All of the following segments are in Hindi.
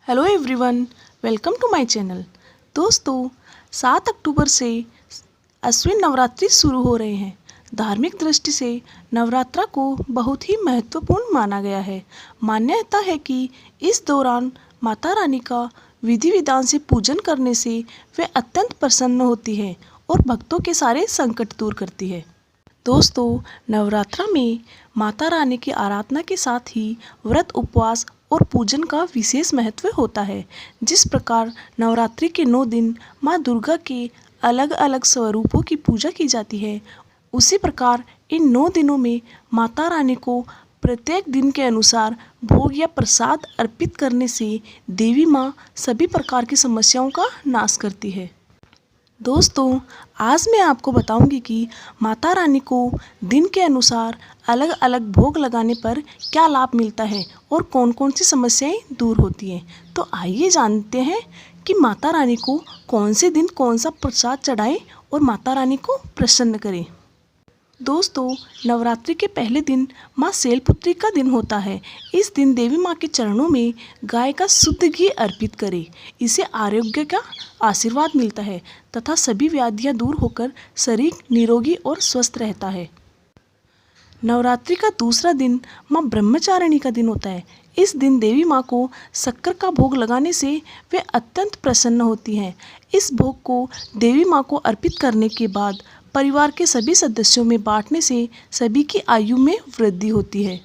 Hello everyone, welcome to my channel. दोस्तों, 7 अक्टूबर से अश्विन नवरात्रि शुरू हो रहे हैं। धार्मिक दृष्टि से नवरात्रा को बहुत ही महत्वपूर्ण माना गया है। मान्यता है कि इस दौरान माता रानी का विधि विधान से पूजन करने से वे अत्यंत प्रसन्न होती है और भक्तों के सारे संकट दूर करती है। दोस्तों, नवरात्रा में माता रानी की आराधना के साथ ही व्रत, उपवास और पूजन का विशेष महत्व होता है। जिस प्रकार नवरात्रि के 9 दिन माँ दुर्गा के अलग अलग स्वरूपों की पूजा की जाती है, उसी प्रकार इन 9 दिनों में माता रानी को प्रत्येक दिन के अनुसार भोग या प्रसाद अर्पित करने से देवी माँ सभी प्रकार की समस्याओं का नाश करती है। दोस्तों, आज मैं आपको बताऊंगी कि माता रानी को दिन के अनुसार अलग अलग भोग लगाने पर क्या लाभ मिलता है और कौन कौन सी समस्याएं दूर होती हैं। तो आइए जानते हैं कि माता रानी को कौन से दिन कौन सा प्रसाद चढ़ाएं और माता रानी को प्रसन्न करें। दोस्तों, नवरात्रि के पहले दिन माँ शैलपुत्री का दिन होता है। इस दिन देवी माँ के चरणों में गाय का शुद्ध घी अर्पित करें। इससे आरोग्य का आशीर्वाद मिलता है तथा सभी व्याधियाँ दूर होकर शरीर निरोगी और स्वस्थ रहता है। नवरात्रि का दूसरा दिन माँ ब्रह्मचारिणी का दिन होता है। इस दिन देवी माँ को शक्कर का भोग लगाने से वे अत्यंत प्रसन्न होती हैं। इस भोग को देवी माँ को अर्पित करने के बाद परिवार के सभी सदस्यों में बांटने से सभी की आयु में वृद्धि होती है।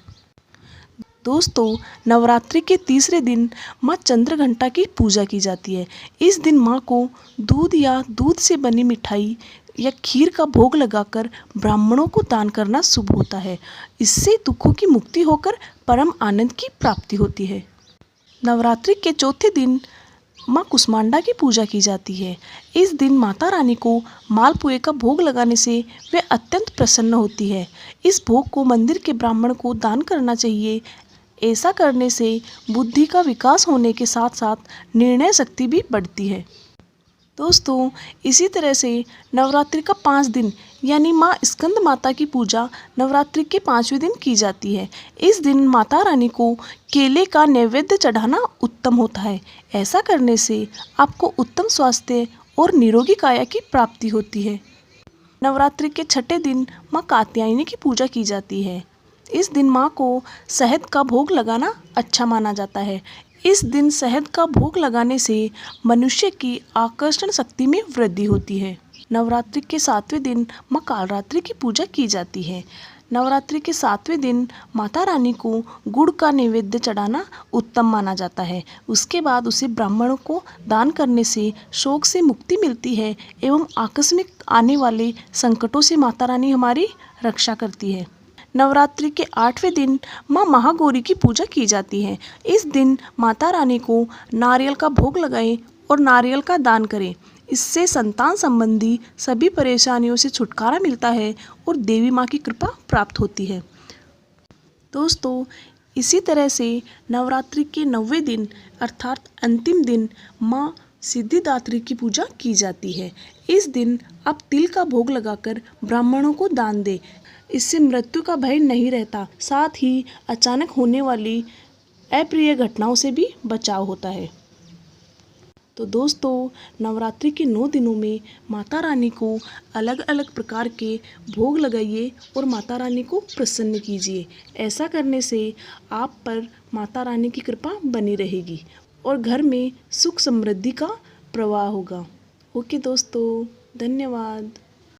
दोस्तों, नवरात्रि के तीसरे दिन माँ चंद्रघंटा की पूजा की जाती है। इस दिन माँ को दूध या दूध से बनी मिठाई या खीर का भोग लगाकर ब्राह्मणों को दान करना शुभ होता है। इससे दुखों की मुक्ति होकर परम आनंद की प्राप्ति होती है। नवरात्रि के चौथे दिन माँ कुष्मांडा की पूजा की जाती है। इस दिन माता रानी को मालपुए का भोग लगाने से वे अत्यंत प्रसन्न होती है। इस भोग को मंदिर के ब्राह्मण को दान करना चाहिए। ऐसा करने से बुद्धि का विकास होने के साथ साथ निर्णय शक्ति भी बढ़ती है। दोस्तों, इसी तरह से नवरात्रि का 5 दिन यानी माँ स्कंद माता की पूजा नवरात्रि के 5वें दिन की जाती है। इस दिन माता रानी को केले का नैवेद्य चढ़ाना उत्तम होता है। ऐसा करने से आपको उत्तम स्वास्थ्य और निरोगी काया की प्राप्ति होती है। नवरात्रि के 6ठे दिन माँ कात्यायनी की पूजा की जाती है। इस दिन माँ को शहद का भोग लगाना अच्छा माना जाता है। इस दिन शहद का भोग लगाने से मनुष्य की आकर्षण शक्ति में वृद्धि होती है। नवरात्रि के 7वें दिन माँ कालरात्रि की पूजा की जाती है। नवरात्रि के 7वें दिन माता रानी को गुड़ का नैवेद्य चढ़ाना उत्तम माना जाता है। उसके बाद उसे ब्राह्मणों को दान करने से शोक से मुक्ति मिलती है एवं आकस्मिक आने वाले संकटों से माता रानी हमारी रक्षा करती है। नवरात्रि के 8वें दिन माँ महागौरी की पूजा की जाती है। इस दिन माता रानी को नारियल का भोग लगाएं और नारियल का दान करें। इससे संतान संबंधी सभी परेशानियों से छुटकारा मिलता है और देवी माँ की कृपा प्राप्त होती है। दोस्तों, इसी तरह से नवरात्रि के 9वें दिन अर्थात अंतिम दिन माँ सिद्धिदात्री की पूजा की जाती है। इस दिन आप तिल का भोग लगाकर ब्राह्मणों को दान दें। इससे मृत्यु का भय नहीं रहता, साथ ही अचानक होने वाली अप्रिय घटनाओं से भी बचाव होता है। तो दोस्तों, नवरात्रि के 9 दिनों में माता रानी को अलग अलग प्रकार के भोग लगाइए और माता रानी को प्रसन्न कीजिए। ऐसा करने से आप पर माता रानी की कृपा बनी रहेगी और घर में सुख समृद्धि का प्रवाह होगा। ओके दोस्तों, धन्यवाद।